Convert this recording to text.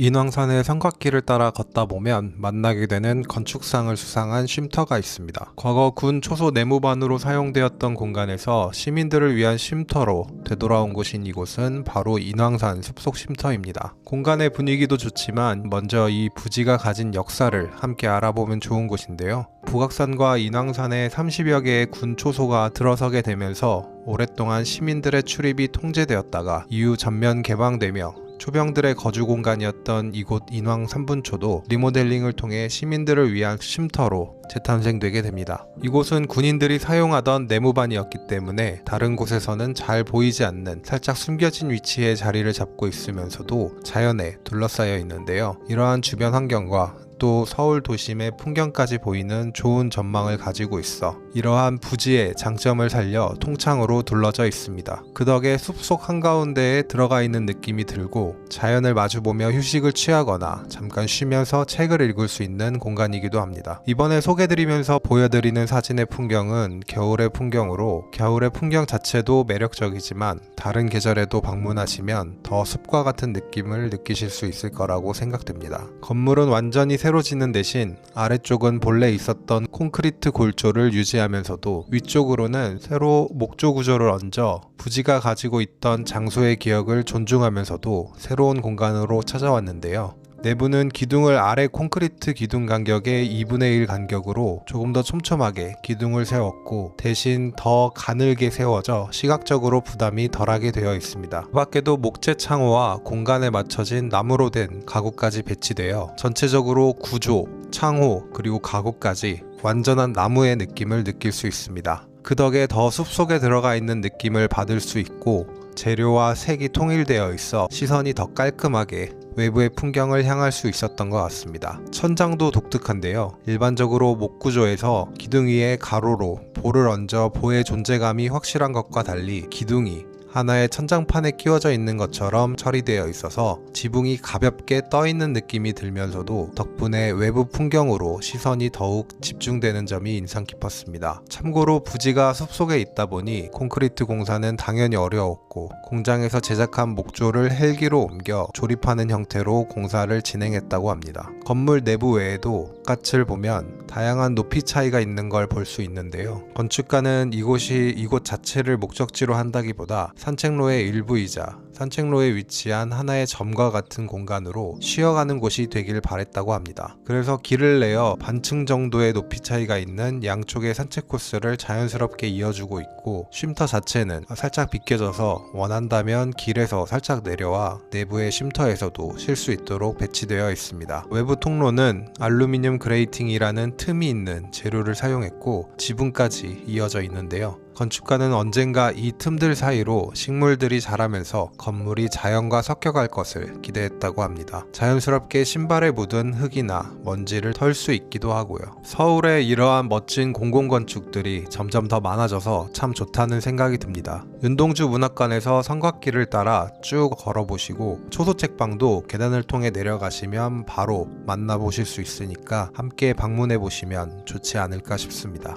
인왕산의 삼각길을 따라 걷다 보면 만나게 되는 건축상을 수상한 쉼터가 있습니다. 과거 군 초소 내무반으로 사용되었던 공간에서 시민들을 위한 쉼터로 되돌아온 곳인 이곳은 바로 인왕산 숲속 쉼터입니다. 공간의 분위기도 좋지만 먼저 이 부지가 가진 역사를 함께 알아보면 좋은 곳인데요. 북악산과 인왕산에 30여 개의 군 초소가 들어서게 되면서 오랫동안 시민들의 출입이 통제되었다가 이후 전면 개방되며 초병들의 거주 공간이었던 이곳 인왕 3분초도 리모델링을 통해 시민들을 위한 쉼터로 재탄생되게 됩니다. 이곳은 군인들이 사용하던 내무반이었기 때문에 다른 곳에서는 잘 보이지 않는 살짝 숨겨진 위치에 자리를 잡고 있으면서도 자연에 둘러싸여 있는데요. 이러한 주변 환경과 또 서울 도심의 풍경까지 보이는 좋은 전망을 가지고 있어 이러한 부지의 장점을 살려 통창으로 둘러져 있습니다. 그 덕에 숲속 한가운데에 들어가 있는 느낌이 들고 자연을 마주보며 휴식을 취하거나 잠깐 쉬면서 책을 읽을 수 있는 공간이기도 합니다. 이번에 소개드리면서 보여드리는 사진의 풍경은 겨울의 풍경으로 겨울의 풍경 자체도 매력적이지만 다른 계절에도 방문하시면 더 숲과 같은 느낌을 느끼실 수 있을 거라고 생각됩니다. 건물은 완전히 새로 짓는 대신 아래쪽은 본래 있었던 콘크리트 골조를 유지하면서도 위쪽으로는 새로 목조 구조를 얹어 부지가 가지고 있던 장소의 기억을 존중하면서도 새로운 공간으로 찾아왔는데요. 내부는 기둥을 아래 콘크리트 기둥 간격의 2분의 1 간격으로 조금 더 촘촘하게 기둥을 세웠고 대신 더 가늘게 세워져 시각적으로 부담이 덜하게 되어 있습니다. 그 밖에도 목재 창호와 공간에 맞춰진 나무로 된 가구까지 배치되어 전체적으로 구조, 창호, 그리고 가구까지 완전한 나무의 느낌을 느낄 수 있습니다. 그 덕에 더 숲속에 들어가 있는 느낌을 받을 수 있고 재료와 색이 통일되어 있어 시선이 더 깔끔하게 외부의 풍경을 향할 수 있었던 것 같습니다. 천장도 독특한데요. 일반적으로 목구조에서 기둥 위에 가로로 볼을 얹어 볼의 존재감이 확실한 것과 달리 기둥이 하나의 천장판에 끼워져 있는 것처럼 처리되어 있어서 지붕이 가볍게 떠있는 느낌이 들면서도 덕분에 외부 풍경으로 시선이 더욱 집중되는 점이 인상 깊었습니다. 참고로 부지가 숲속에 있다 보니 콘크리트 공사는 당연히 어려웠고 공장에서 제작한 목조를 헬기로 옮겨 조립하는 형태로 공사를 진행했다고 합니다. 건물 내부 외에도 바깥을 보면 다양한 높이 차이가 있는 걸 볼 수 있는데요. 건축가는 이곳이 이곳 자체를 목적지로 한다기보다 산책로의 일부이자 산책로에 위치한 하나의 점과 같은 공간으로 쉬어가는 곳이 되길 바랬다고 합니다. 그래서 길을 내어 반층 정도의 높이 차이가 있는 양쪽의 산책 코스를 자연스럽게 이어주고 있고 쉼터 자체는 살짝 비껴져서 원한다면 길에서 살짝 내려와 내부의 쉼터에서도 쉴 수 있도록 배치되어 있습니다. 외부 통로는 알루미늄 그레이팅이라는 틈이 있는 재료를 사용했고 지붕까지 이어져 있는데요. 건축가는 언젠가 이 틈들 사이로 식물들이 자라면서 건물이 자연과 섞여갈 것을 기대했다고 합니다. 자연스럽게 신발에 묻은 흙이나 먼지를 털 수 있기도 하고요. 서울에 이러한 멋진 공공건축들이 점점 더 많아져서 참 좋다는 생각이 듭니다. 윤동주 문학관에서 성곽길을 따라 쭉 걸어보시고 초소책방도 계단을 통해 내려가시면 바로 만나보실 수 있으니까 함께 방문해 보시면 좋지 않을까 싶습니다.